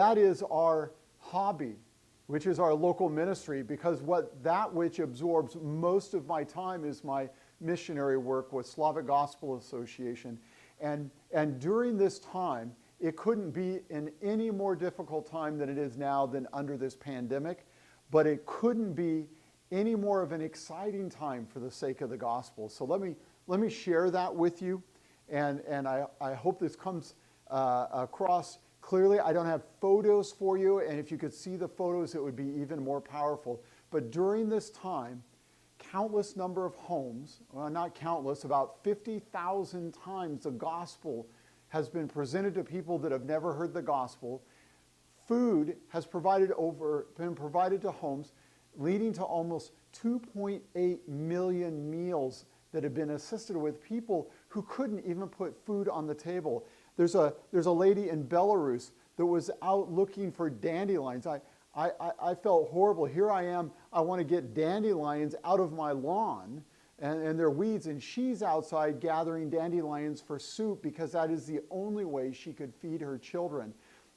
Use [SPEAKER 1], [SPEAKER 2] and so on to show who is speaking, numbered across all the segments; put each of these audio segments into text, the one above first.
[SPEAKER 1] That is our hobby, which is our local ministry, because that which absorbs most of my time is my missionary work with Slavic Gospel Association. And during this time, it couldn't be in any more difficult time than it is now than under this pandemic, but it couldn't be any more of an exciting time for the sake of the gospel. So let me share that with you, and I hope this comes across clearly. I don't have photos for you, and if you could see the photos, it would be even more powerful. But during this time, countless number of homes, well, not countless, about 50,000 times the gospel has been presented to people that have never heard the gospel. Food has been provided to homes, leading to almost 2.8 million meals that have been assisted with people who couldn't even put food on the table. There's a lady in Belarus that was out looking for dandelions. I felt horrible. Here I am, I want to get dandelions out of my lawn, and they're weeds, and she's outside gathering dandelions for soup because that is the only way she could feed her children.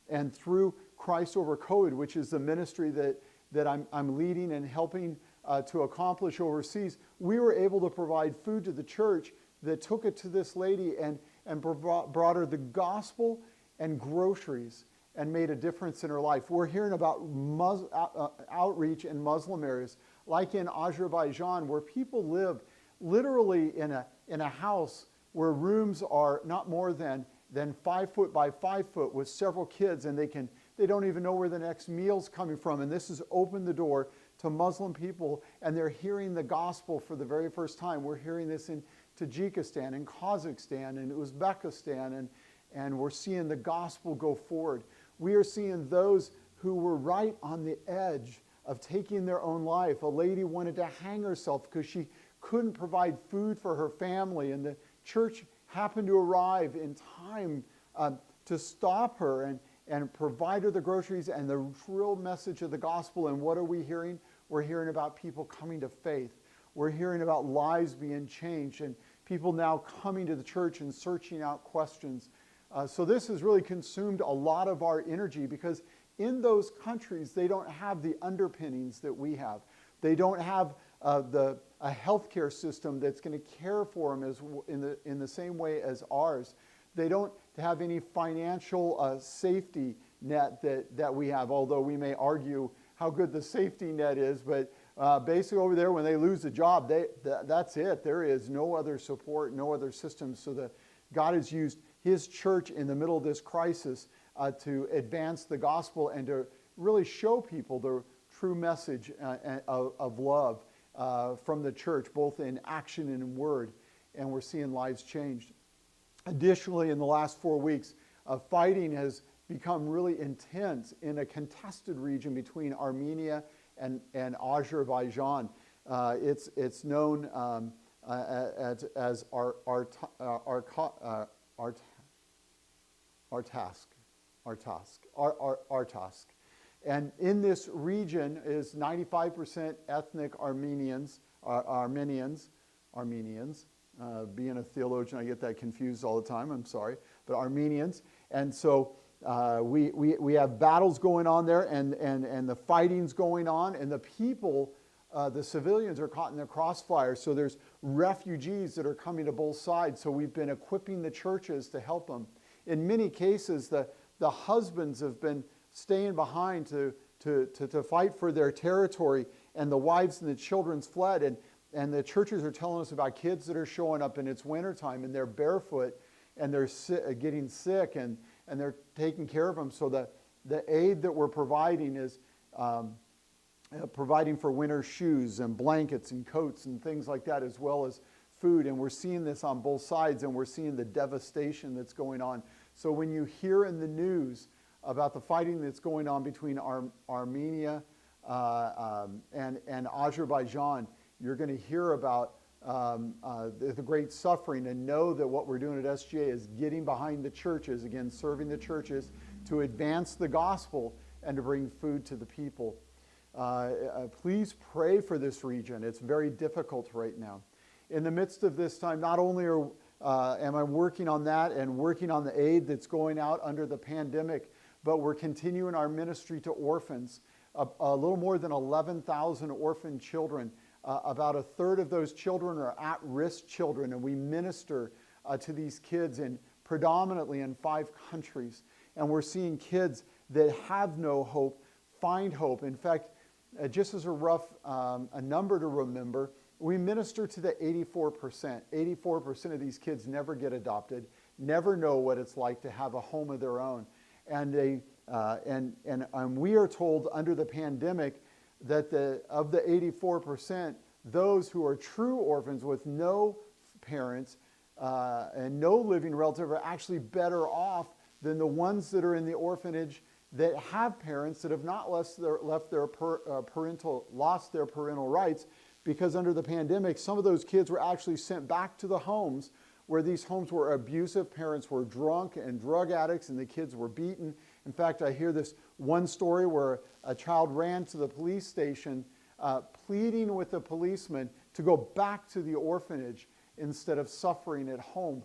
[SPEAKER 1] And through Christ Over COVID, which is the ministry that I'm leading and helping to accomplish overseas, we were able to provide food to the church that took it to this lady and brought her the gospel and groceries and made a difference in her life. We're hearing about outreach in Muslim areas, like in Azerbaijan, where people live literally in a house where rooms are not more than 5 foot by 5 foot with several kids, and they don't even know where the next meal's coming from. And this has opened the door to Muslim people, and they're hearing the gospel for the very first time. We're hearing this in Tajikistan and Kazakhstan and Uzbekistan, and we're seeing the gospel go forward. We are seeing those who were right on the edge of taking their own life. A lady wanted to hang herself because she couldn't provide food for her family, and the church happened to arrive in time to stop her and provide her the groceries and the real message of the gospel. And what are we hearing? We're hearing about people coming to faith. We're hearing about lives being changed and people now coming to the church and searching out questions. So this has really consumed a lot of our energy, because in those countries, they don't have the underpinnings that we have. They don't have a healthcare system that's going to care for them in the same way as ours. They don't have any financial safety net that we have, although we may argue how good the safety net is. But basically over there, when they lose a job, that's it. There is no other support, no other system. So God has used His church in the middle of this crisis to advance the gospel and to really show people the true message of love from the church, both in action and in word. And we're seeing lives changed. Additionally, in the last 4 weeks, fighting has become really intense in a contested region between Armenia and Azerbaijan. It's known as Artask. And in this region is 95% ethnic Armenians. Being a theologian, I get that confused all the time. I'm sorry, but Armenians. And so we have battles going on there, and the fighting's going on, and the people, the civilians, are caught in the crossfire. So there's refugees that are coming to both sides. So we've been equipping the churches to help them. In many cases, the husbands have been staying behind to fight for their territory, and the wives and the children's fled. And the churches are telling us about kids that are showing up, and it's wintertime, and they're barefoot, and they're getting sick, and they're taking care of them. So the aid that we're providing is providing for winter shoes and blankets and coats and things like that, as well as food. And we're seeing this on both sides, and we're seeing the devastation that's going on. So when you hear in the news about the fighting that's going on between Armenia and Azerbaijan, you're going to hear about the great suffering, and know that what we're doing at SGA is getting behind the churches, again, serving the churches to advance the gospel and to bring food to the people. Please pray for this region. It's very difficult right now. In the midst of this time, not only am I working on that and working on the aid that's going out under the pandemic, but we're continuing our ministry to orphans. A little more than 11,000 orphan children. About a third of those children are at-risk children, and we minister to these kids predominantly in 5 countries. And we're seeing kids that have no hope find hope. In fact, just as a rough a number to remember, we minister to the 84%. 84% of these kids never get adopted, never know what it's like to have a home of their own. And we are told under the pandemic that of the 84%, those who are true orphans with no parents and no living relative are actually better off than the ones that are in the orphanage that have parents that have not lost their parental rights, because under the pandemic, some of those kids were actually sent back to the homes where these homes were abusive. Parents were drunk and drug addicts, and the kids were beaten. In fact, I hear this one story where a child ran to the police station pleading with the policeman to go back to the orphanage instead of suffering at home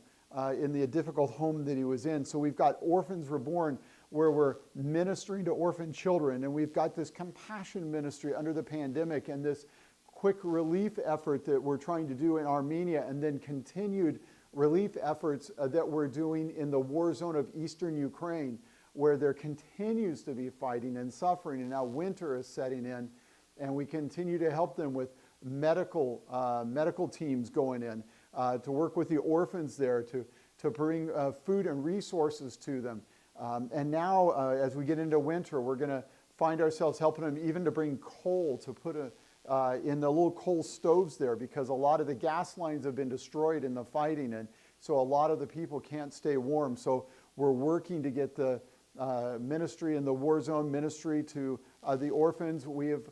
[SPEAKER 1] in the difficult home that he was in. So we've got Orphans Reborn, where we're ministering to orphan children, and we've got this compassion ministry under the pandemic and this quick relief effort that we're trying to do in Armenia, and then continued relief efforts that we're doing in the war zone of eastern Ukraine, where there continues to be fighting and suffering, and now winter is setting in, and we continue to help them with medical teams going in to work with the orphans there to bring food and resources to them. And now, as we get into winter, we're going to find ourselves helping them even to bring coal to put in the little coal stoves there, because a lot of the gas lines have been destroyed in the fighting, and so a lot of the people can't stay warm. So we're working to get the ministry and the war zone ministry to the orphans. We have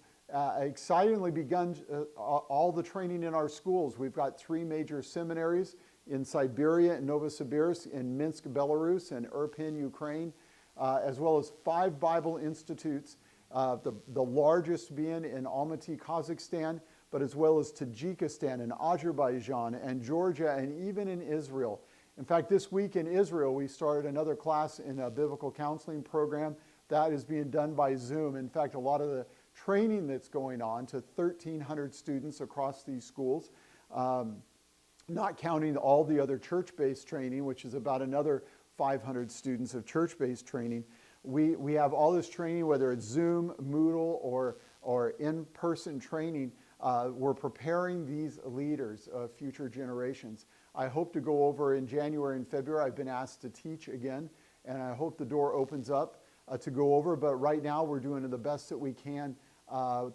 [SPEAKER 1] excitingly begun all the training in our schools. We've got 3 major seminaries in Siberia and Novosibirsk, in Minsk, Belarus, and Irpin, Ukraine, as well as 5 Bible institutes, the largest being in Almaty, Kazakhstan, but as well as Tajikistan and Azerbaijan and Georgia and even in Israel. In fact, this week in Israel, we started another class in a biblical counseling program that is being done by Zoom. In fact, a lot of the training that's going on to 1,300 students across these schools, not counting all the other church-based training, which is about another 500 students of church-based training. We have all this training, whether it's Zoom, Moodle, or in-person training. We're preparing these leaders of future generations. I hope to go over in January and February. I've been asked to teach again, and I hope the door opens up to go over. But right now, we're doing the best that we can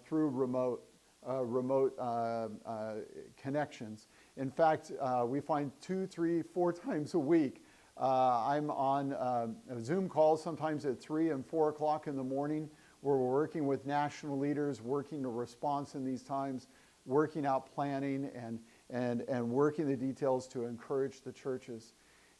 [SPEAKER 1] through remote connections. In fact, we find 2, 3, 4 times a week. I'm on Zoom calls sometimes at 3 and 4 o'clock in the morning, where we're working with national leaders, working to response in these times, working out planning and working the details to encourage the churches.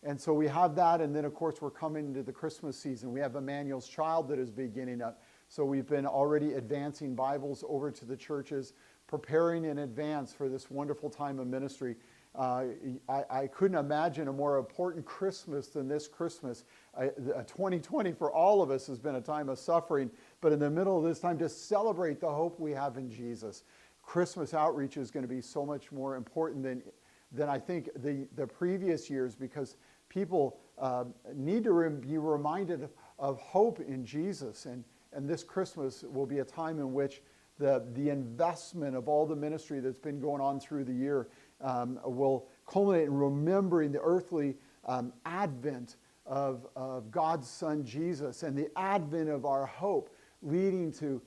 [SPEAKER 1] And so we have that, and then of course we're coming into the Christmas season. We have Emmanuel's Child that is beginning up. So we've been already advancing Bibles over to the churches, preparing in advance for this wonderful time of ministry. I couldn't imagine a more important Christmas than this Christmas. 2020 for all of us has been a time of suffering, but in the middle of this time to celebrate the hope we have in Jesus. Christmas outreach is going to be so much more important than I think the previous years, because people need to be reminded of hope in Jesus. And this Christmas will be a time in which the investment of all the ministry that's been going on through the year will culminate in remembering the earthly advent of God's Son Jesus, and the advent of our hope, leading to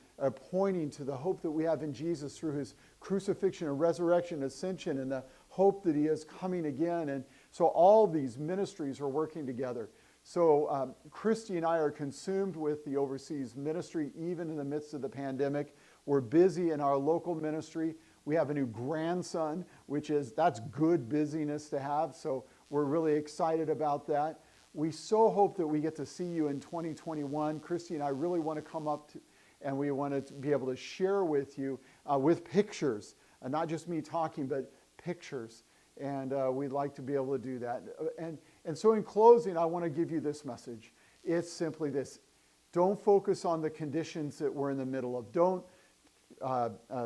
[SPEAKER 1] pointing to the hope that we have in Jesus through his crucifixion and resurrection, ascension, and the hope that he is coming again. And so all these ministries are working together. So Christy and I are consumed with the overseas ministry, even in the midst of the pandemic. We're busy in our local ministry. We have a new grandson, that's good busyness to have. So we're really excited about that. We so hope that we get to see you in 2021. Christy and I really want to come up and we want to be able to share with you with pictures, not just me talking, but pictures. And we'd like to be able to do that. And so in closing, I want to give you this message. It's simply this. Don't focus on the conditions that we're in the middle of. Don't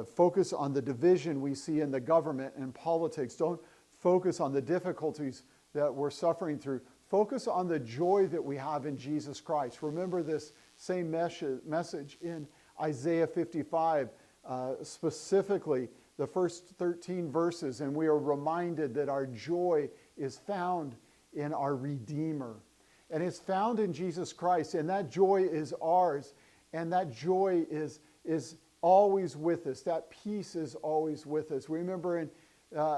[SPEAKER 1] focus on the division we see in the government and politics. Don't focus on the difficulties that we're suffering through. Focus on the joy that we have in Jesus Christ. Remember this same message in Isaiah 55, specifically the first 13 verses, and we are reminded that our joy is found in our Redeemer. And it's found in Jesus Christ, and that joy is ours, and that joy is always with us. That peace is always with us. Remember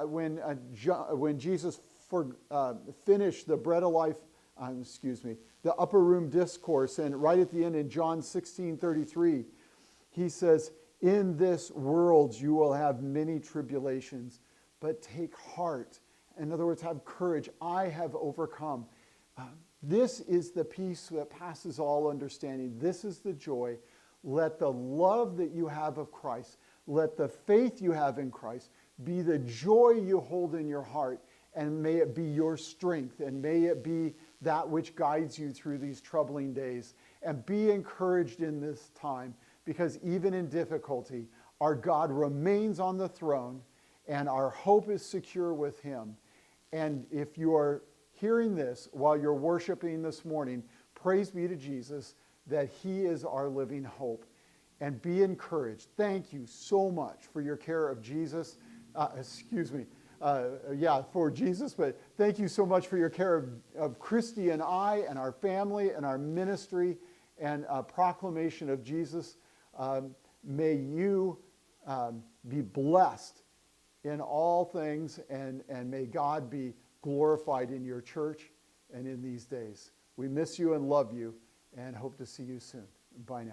[SPEAKER 1] when Jesus finished the bread of life, the upper room discourse, and right at the end in John 16:33, he says, "In this world you will have many tribulations, but take heart." In other words, have courage. I have overcome. This is the peace that passes all understanding. This is the joy. Let the love that you have of Christ, let the faith you have in Christ be the joy you hold in your heart, and may it be your strength, and may it be that which guides you through these troubling days. And be encouraged in this time, because even in difficulty, our God remains on the throne, and our hope is secure with Him. And if you are hearing this while you're worshiping this morning, praise be to Jesus that He is our living hope. And be encouraged. Thank you so much for your care of Jesus. For Jesus, but thank you so much for your care of Christy and I and our family and our ministry and proclamation of Jesus. May you be blessed in all things, and may God be glorified in your church and in these days. We miss you and love you and hope to see you soon. Bye now.